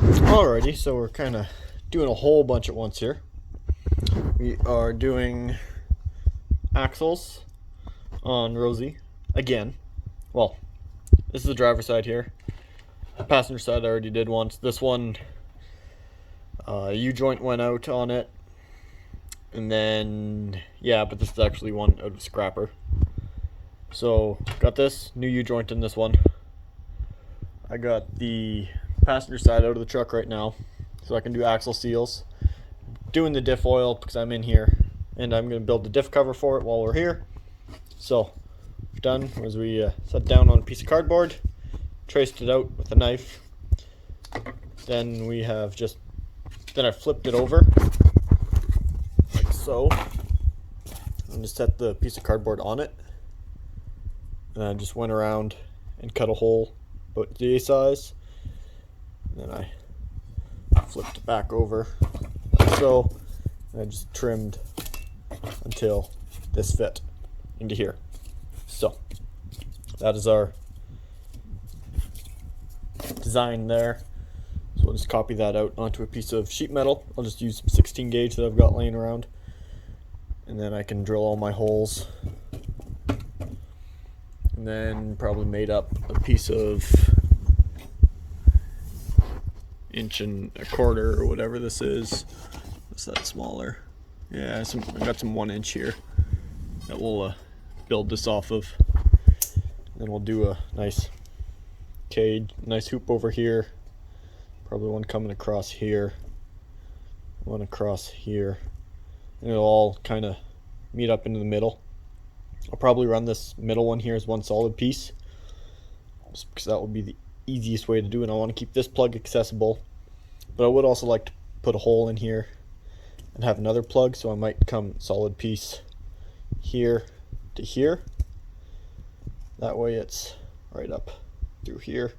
Alrighty, so we're kind of doing a whole bunch at once here. We are doing axles on Rosie again. Well, this is the driver's side here. Passenger side I already did once. This one, U-joint went out on it. And then, yeah, but this is actually one out of scrapper. So, got this, new U-joint in this one. I got the passenger side out of the truck right now, so I can do axle seals. Doing the diff oil because I'm in here, and I'm going to build the diff cover for it while we're here. So, what we've done was we sat down on a piece of cardboard, traced it out with a knife. Then we have then I flipped it over, like so, and just set the piece of cardboard on it. And I just went around and cut a hole about the A size. And then I flipped it back over like so, and I just trimmed until this fit into here. So that is our design there. So we'll just copy that out onto a piece of sheet metal. I'll just use some 16 gauge that I've got laying around, and then I can drill all my holes, and then probably made up a piece of 1.25 inches or whatever this is. What's that smaller? Yeah, I got some 1 inch here that we'll build this off of. Then we'll do a nice cage, nice hoop over here. Probably one coming across here, one across here, and it'll all kind of meet up into the middle. I'll probably run this middle one here as one solid piece, just because that will be the easiest way to do it. I want to keep this plug accessible, but I would also like to put a hole in here and have another plug, so I might come solid piece here to here. That way it's right up through here.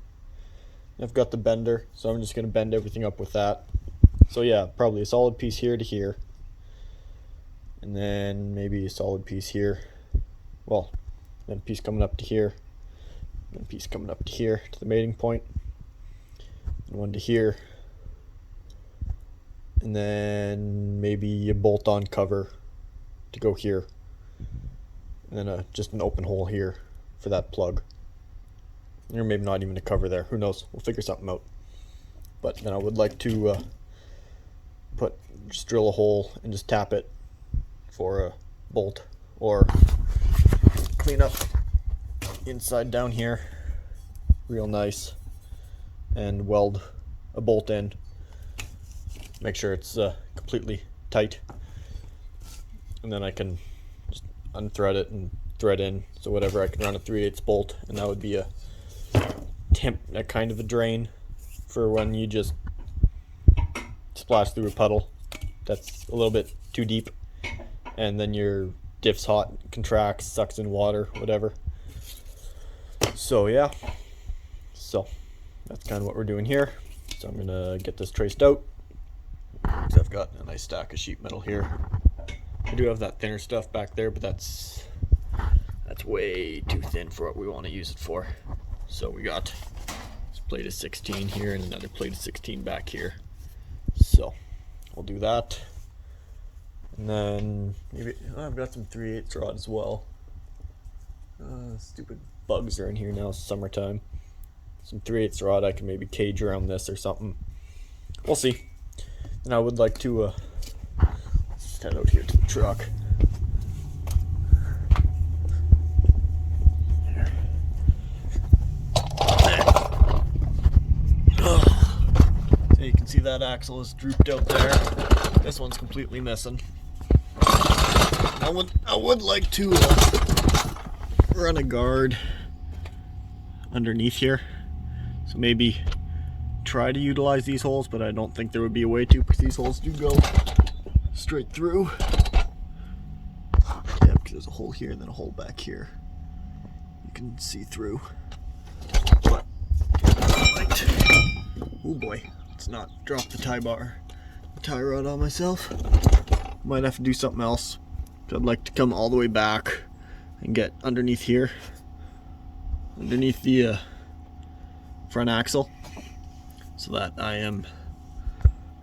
I've got the bender, so I'm just going to bend everything up with that. So yeah, probably a solid piece here to here, and then maybe a solid piece here. Well, then a piece coming up to here, and a piece coming up to here to the mating point, and one to here, and then maybe a bolt-on cover to go here, and then just an open hole here for that plug. Or maybe not even a cover there. Who knows? We'll figure something out. But then I would like to just drill a hole and just tap it for a bolt, or clean up inside down here real nice and weld a bolt in. Make sure it's completely tight, and then I can just unthread it and thread in. So whatever, I can run a 3/8 bolt, and that would be a kind of a drain for when you just splash through a puddle that's a little bit too deep, and then your diff's hot, contracts, sucks in water, whatever. So yeah, so that's kind of what we're doing here. So I'm gonna get this traced out, because I've got a nice stack of sheet metal here. I do have that thinner stuff back there, but that's way too thin for what we want to use it for. So we got this plate of 16 here and another plate of 16 back here. So we'll do that. And then maybe I've got some 3/8 rod as well. Stupid bugs are in here now, it's summertime. Some 3/8 rod I can maybe cage around this or something. We'll see. And I would like to let's just head out here to the truck. So you can see that axle is drooped out there. This one's completely missing. I would like to run a guard underneath here, so maybe try to utilize these holes, but I don't think there would be a way to, because these holes do go straight through. Yeah, because there's a hole here and then a hole back here you can see through. But oh boy, let's not drop the tie rod on myself. Might have to do something else. I'd like to come all the way back and get underneath here, underneath the front axle, so that I am,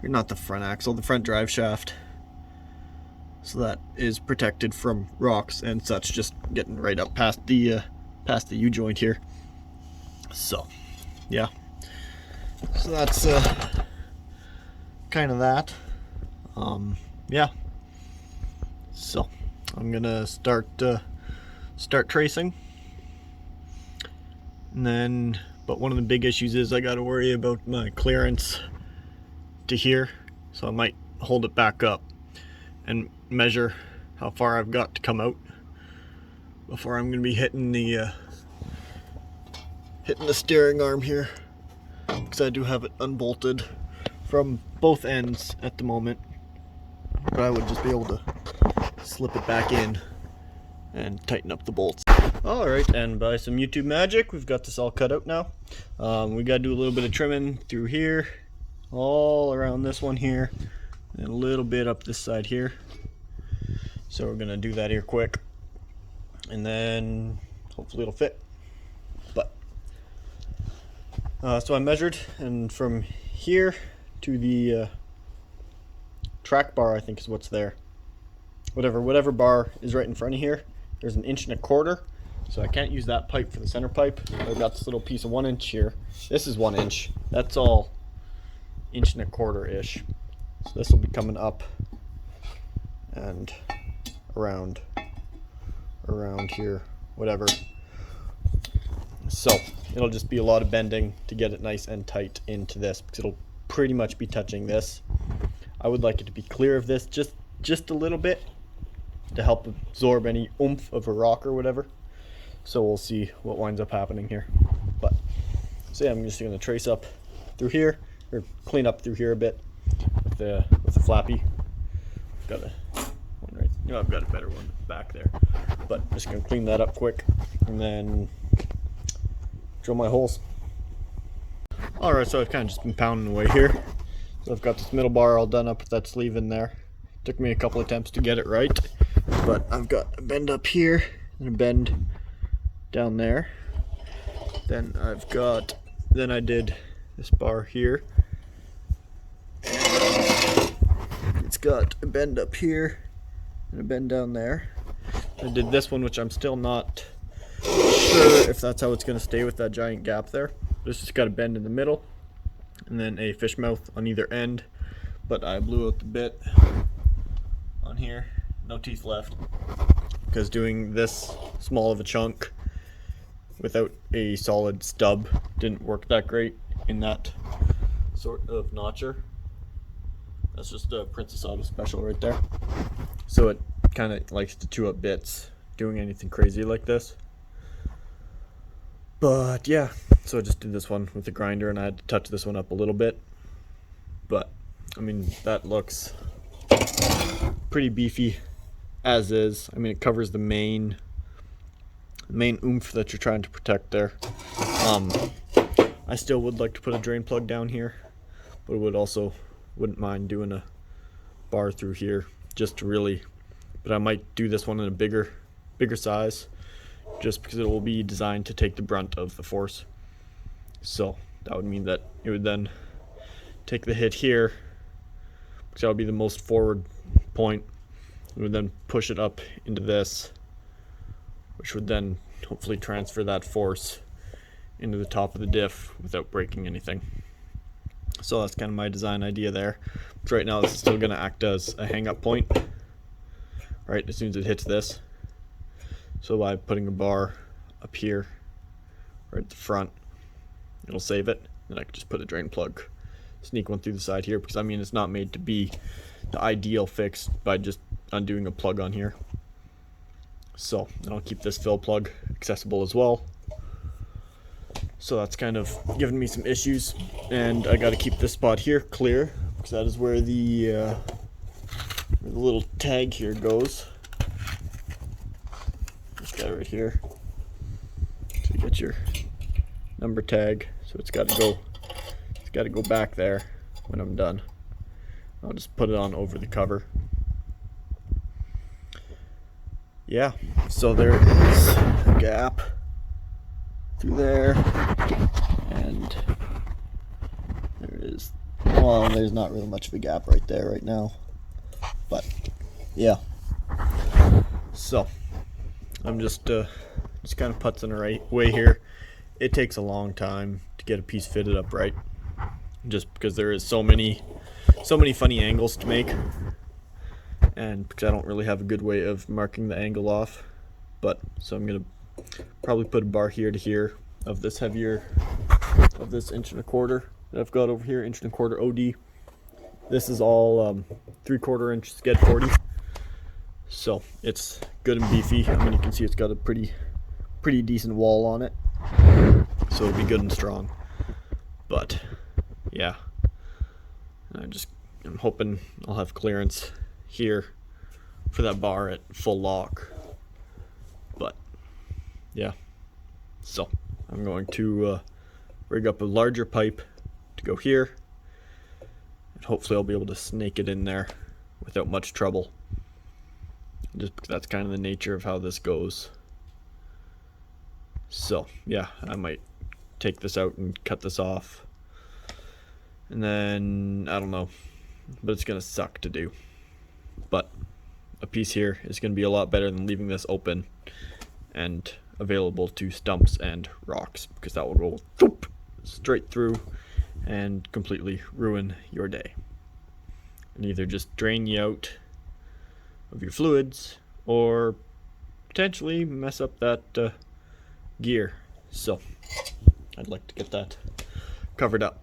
or not the front axle, the front drive shaft, so that is protected from rocks and such, just getting right up past the U-joint here. So yeah, so that's kind of that. Yeah, so I'm gonna start tracing, and then, but one of the big issues is I got to worry about my clearance to here, so I might hold it back up and measure how far I've got to come out before I'm gonna be hitting the steering arm here, because I do have it unbolted from both ends at the moment, but I would just be able to slip it back in and tighten up the bolts. Alright, and by some YouTube magic, we've got this all cut out now. We got to do a little bit of trimming through here, all around this one here, and a little bit up this side here. So we're gonna do that here quick, and then hopefully it'll fit. But so I measured, and from here to the track bar, I think is what's there. Whatever bar is right in front of here, there's 1.25 inches. So I can't use that pipe for the center pipe. I've got this little piece of 1 inch here. This is 1 inch. That's all 1.25 inches-ish. So this will be coming up and around here, whatever. So it'll just be a lot of bending to get it nice and tight into this, because it'll pretty much be touching this. I would like it to be clear of this just a little bit to help absorb any oomph of a rock or whatever. So we'll see what winds up happening here. But so yeah, I'm just going to trace up through here, or clean up through here a bit with the flappy. Got a one right. You know, I've got a better one back there, but I'm just going to clean that up quick and then drill my holes. All right, so I've kind of just been pounding away here. So I've got this middle bar all done up with that sleeve in there. Took me a couple attempts to get it right, but I've got a bend up here and a bend down there. Then I did this bar here. It's got a bend up here and a bend down there. I did this one, which I'm still not sure if that's how it's going to stay with that giant gap there. It's just got a bend in the middle and then a fish mouth on either end, but I blew out the bit on here, no teeth left, because doing this small of a chunk without a solid stub didn't work that great in that sort of notcher. That's just a Princess Auto special right there. So it kind of likes to chew up bits doing anything crazy like this. But yeah, so I just did this one with the grinder, and I had to touch this one up a little bit. But I mean, that looks pretty beefy as is. I mean, it covers the main oomph that you're trying to protect there. I still would like to put a drain plug down here, but wouldn't mind doing a bar through here just to really, but I might do this one in a bigger size, just because it will be designed to take the brunt of the force. So that would mean that it would then take the hit here, because that would be the most forward point. It would then push it up into this, which would then hopefully transfer that force into the top of the diff without breaking anything. So that's kind of my design idea there. But right now this is still going to act as a hang-up point, right, as soon as it hits this. So by putting a bar up here, right at the front, it'll save it. Then I can just put a drain plug, sneak one through the side here, because I mean, it's not made to be the ideal fix by just undoing a plug on here. So then I'll keep this fill plug accessible as well. So that's kind of giving me some issues, and I got to keep this spot here clear, because that is where the little tag here goes. This guy right here. So you get your number tag. So it's got to go back there when I'm done. I'll just put it on over the cover. Yeah, so there is a gap through there, and is, well, there's not really much of a gap right there right now, but yeah. So I'm just kind of putzing the right way here. It takes a long time to get a piece fitted up right, just because there is so many funny angles to make, and because I don't really have a good way of marking the angle off. But so I'm gonna probably put a bar here to here of this heavier, of this 1.25" that I've got over here, 1.25" OD. This is all 3/4 inch sked 40, so it's good and beefy. I mean, you can see it's got a pretty decent wall on it, so it'll be good and strong. But yeah, I'm hoping I'll have clearance here for that bar at full lock. But yeah, so I'm going to rig up a larger pipe to go here, and hopefully I'll be able to snake it in there without much trouble, just because that's kind of the nature of how this goes. So yeah, I might take this out and cut this off, and then I don't know, but it's gonna suck to do. But a piece here is gonna be a lot better than leaving this open and available to stumps and rocks, because that will go thump, straight through and completely ruin your day, and either just drain you out of your fluids or potentially mess up that gear. So I'd like to get that covered up.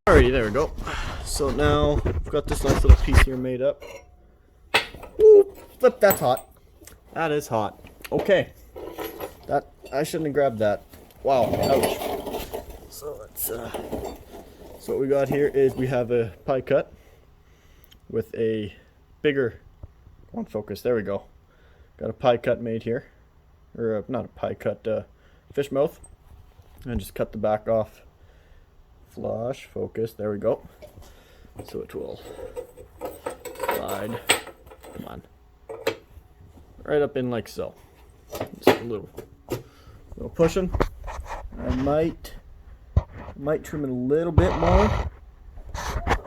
Alrighty, there we go. So now I've got this nice little piece here made up. Ooh, flip, that's hot. That is hot. Okay, that I shouldn't have grabbed that. Wow, ouch. So let's so what we got here is we have a pie cut with a bigger, come on, focus, there we go. Got a pie cut made here, or not a pie cut, fish mouth, and just cut the back off. Flush, focus, there we go. So it will slide, come on, right up in like so. Just a little pushing. I might trim it a little bit more,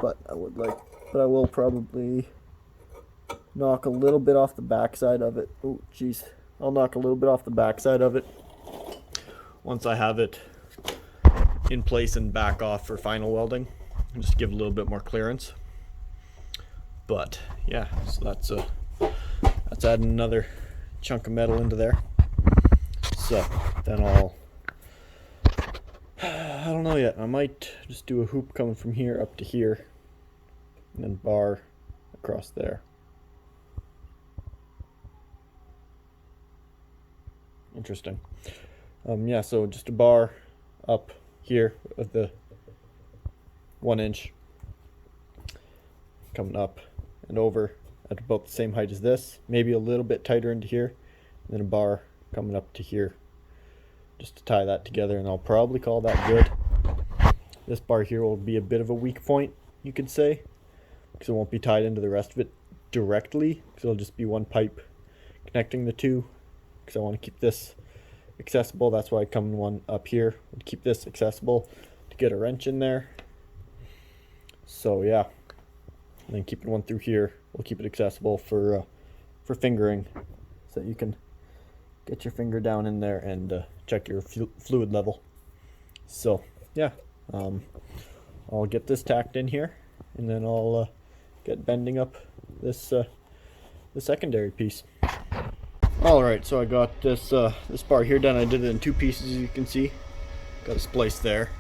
but I will probably knock a little bit off the backside of it. Oh geez, I'll knock a little bit off the backside of it once I have it in place and back off for final welding, and just give a little bit more clearance. But yeah, so that's adding another chunk of metal into there. So then I don't know yet, I might just do a hoop coming from here up to here and then bar across there. Interesting. Yeah, so just a bar up here of the 1 inch coming up and over at about the same height as this, maybe a little bit tighter into here, and then a bar coming up to here just to tie that together, and I'll probably call that good. This bar here will be a bit of a weak point, you could say, because it won't be tied into the rest of it directly, because it'll just be one pipe connecting the two, because I want to keep this accessible. That's why I come one up here, and keep this accessible to get a wrench in there. So yeah, and then keeping one through here will keep it accessible for fingering, so that you can get your finger down in there and check your fluid level. So yeah, I'll get this tacked in here, and then I'll get bending up this the secondary piece. Alright, so I got this bar here done. I did it in 2 pieces, as you can see. Got a splice there,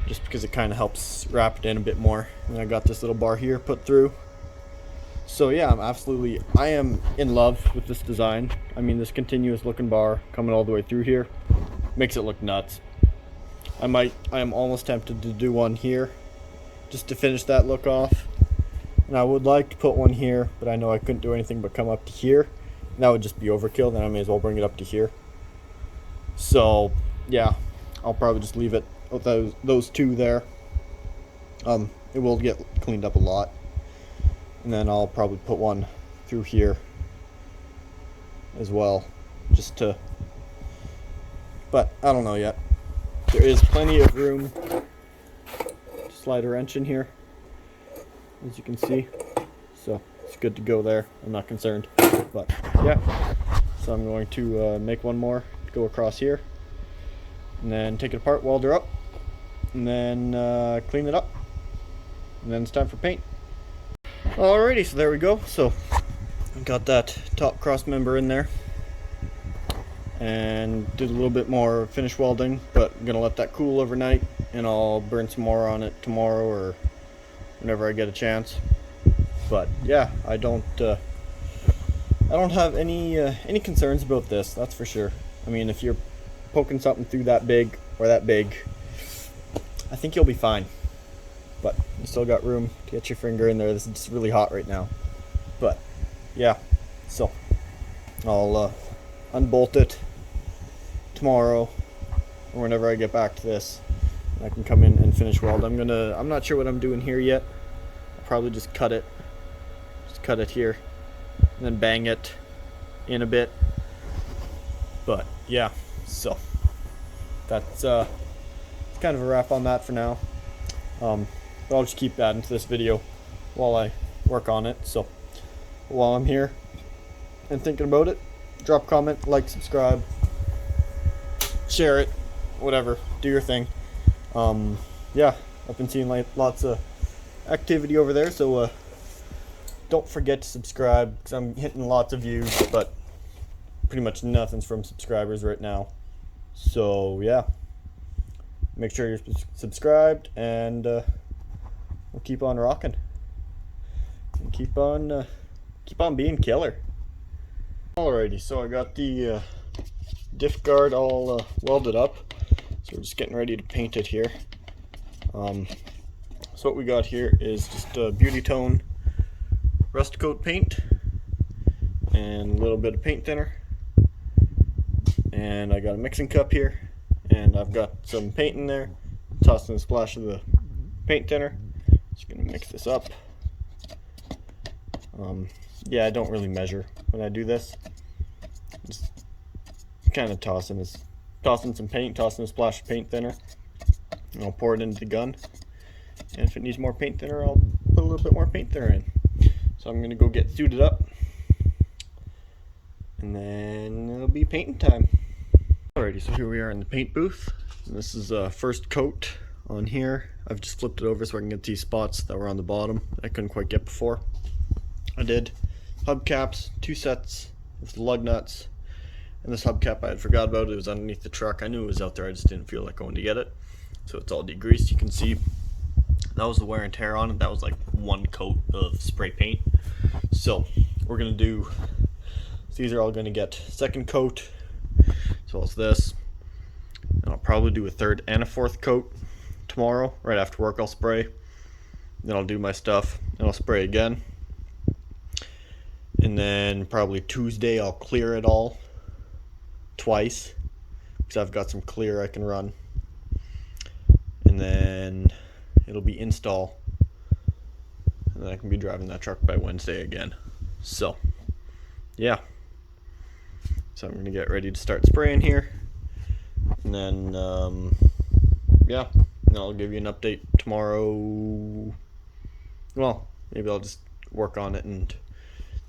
just because it kind of helps wrap it in a bit more. And I got this little bar here put through. So yeah, I am in love with this design. I mean, this continuous looking bar coming all the way through here makes it look nuts. I am almost tempted to do one here just to finish that look off. And I would like to put one here, but I know I couldn't do anything but come up to here. And that would just be overkill, then I may as well bring it up to here. So yeah, I'll probably just leave it with those 2 there. It will get cleaned up a lot. And then I'll probably put one through here as well, just to, but I don't know yet. There is plenty of room slide a wrench in here, as you can see. So it's good to go there. I'm not concerned. But yeah, so I'm going to make one more, go across here, and then take it apart, weld her up, and then clean it up, and then it's time for paint. Alrighty, so there we go. So got that top cross member in there, and did a little bit more finish welding, but I'm gonna let that cool overnight, and I'll burn some more on it tomorrow or whenever I get a chance. But yeah, I don't have any concerns about this, that's for sure. I mean, if you're poking something through that big or that big, I think you'll be fine. But you still got room to get your finger in there. This is just really hot right now. But yeah, so I'll unbolt it tomorrow or whenever I get back to this. I can come in and finish weld. I'm not sure what I'm doing here yet. I'll probably just cut it here and then bang it in a bit. But yeah, so that's kind of a wrap on that for now. But I'll just keep that into this video while I work on it. So while I'm here and thinking about it, drop a comment, like, subscribe, share it, whatever, do your thing. Yeah, I've been seeing lots of activity over there, so don't forget to subscribe, because I'm hitting lots of views, but pretty much nothing's from subscribers right now. So yeah, make sure you're subscribed, and we'll keep on rocking and keep on being killer. Alrighty, so I got the diff guard all welded up, so we're just getting ready to paint it here. So what we got here is just a beauty tone rust coat paint and a little bit of paint thinner, and I got a mixing cup here, and I've got some paint in there, tossing a splash of the paint thinner. Just gonna mix this up. Yeah, I don't really measure when I do this. Just kind of tossing some paint, tossing a splash of paint thinner, and I'll pour it into the gun. And if it needs more paint thinner, I'll put a little bit more paint thinner in. So I'm gonna go get suited up, and then it'll be painting time. Alrighty, so here we are in the paint booth. And this is first coat on here. I've just flipped it over so I can get these spots that were on the bottom I couldn't quite get before. I did hubcaps, 2 sets with the lug nuts, and this hubcap I had forgot about. It was underneath the truck. I knew it was out there, I just didn't feel like going to get it. So it's all degreased. You can see that was the wear and tear on it. That was like 1 coat of spray paint. So we're gonna do, so these are all gonna get 2nd coat, as well as this. And I'll probably do a 3rd and a 4th coat tomorrow. Right after work I'll spray. Then I'll do my stuff and I'll spray again. And then probably Tuesday I'll clear it all twice, because I've got some clear I can run. And then it'll be install, and then I can be driving that truck by Wednesday again. So yeah, so I'm gonna get ready to start spraying here, and then yeah, and I'll give you an update tomorrow. Well, maybe I'll just work on it, and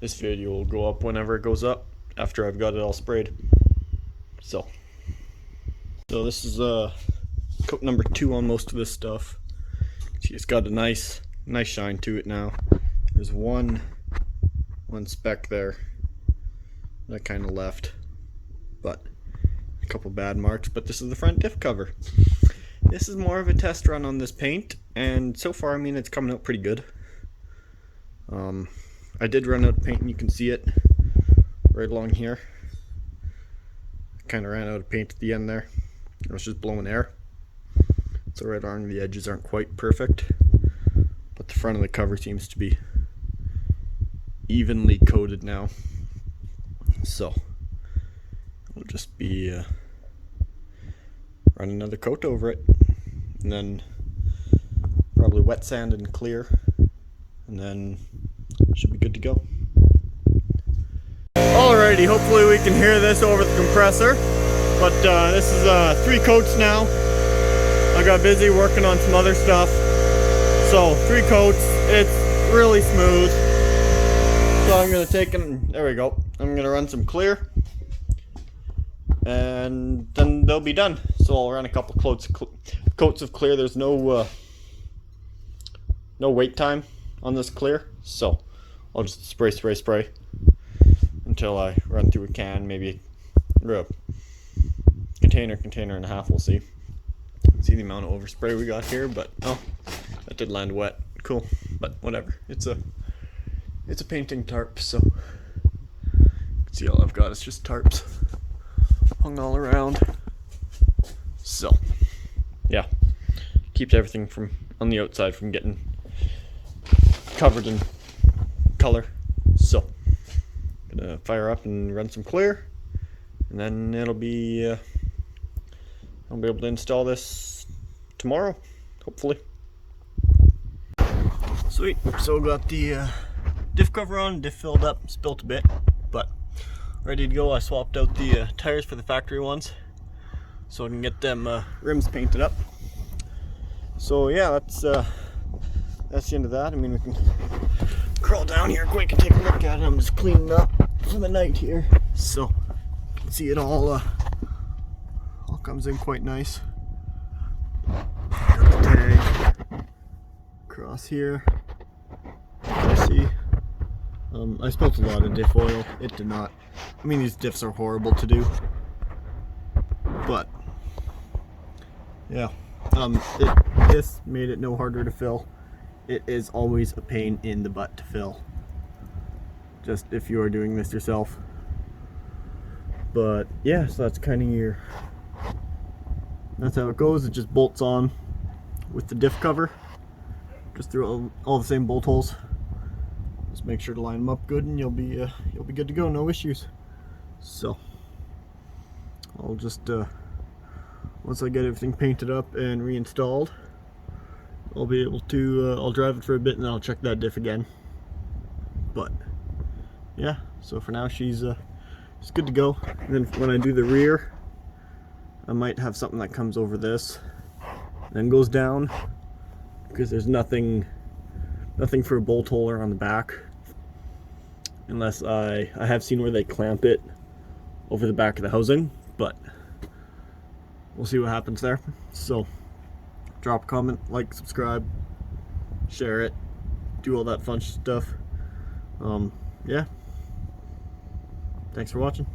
this video will go up whenever it goes up after I've got it all sprayed. So this is coat number 2 on most of this stuff. See, it's got a nice shine to it now. There's one speck there that kind of left, but a couple bad marks. But this is the front diff cover. This is more of a test run on this paint, and so far, I mean, it's coming out pretty good. I did run out of paint, and you can see it right along here. Kind of ran out of paint at the end there. It was just blowing air. So right along the edges aren't quite perfect, but the front of the cover seems to be evenly coated now. So it'll just be run another coat over it, and then probably wet sand and clear, and then should be good to go. Alrighty, hopefully we can hear this over the compressor, but this is 3 coats now. I got busy working on some other stuff, So 3 coats, it's really smooth. So I'm gonna take them, there we go. I'm gonna run some clear, and then they'll be done. So I'll run a couple coats of clear. There's no wait time on this clear, so I'll just spray until I run through a can, maybe a container and a half. We'll see the amount of overspray we got here, but oh, that did land wet. Cool, but whatever. It's a painting tarp, so you can see all I've got is just tarps hung all around. So yeah, keeps everything from on the outside from getting covered in color. So gonna fire up and run some clear, and then I'll be able to install this tomorrow, hopefully. Sweet. So got the diff cover on, diff filled up, spilt a bit, but ready to go. I swapped out the tires for the factory ones so I can get them rims painted up. So yeah, that's the end of that. I mean, we can crawl down here quick and take a look at it. I'm just cleaning up for the night here, so you can see it all comes in quite nice. Got the tag across here. See, I spilled a lot of diff oil. It did not. I mean, these diffs are horrible to do, but yeah, this made it no harder to fill. It is always a pain in the butt to fill, just if you are doing this yourself. But yeah, so that's kind of that's how it goes. It just bolts on with the diff cover, just through all the same bolt holes. Just make sure to line them up good, and you'll be good to go. No issues. So I'll just once I get everything painted up and reinstalled, I'll be able to I'll drive it for a bit, and then I'll check that diff again. But yeah, so for now she's good to go. And then when I do the rear, I might have something that comes over this, then goes down, because there's nothing for a bolt holder on the back, unless I have seen where they clamp it over the back of the housing, but we'll see what happens there. So drop a comment, like, subscribe, share it, do all that fun stuff. Yeah, thanks for watching.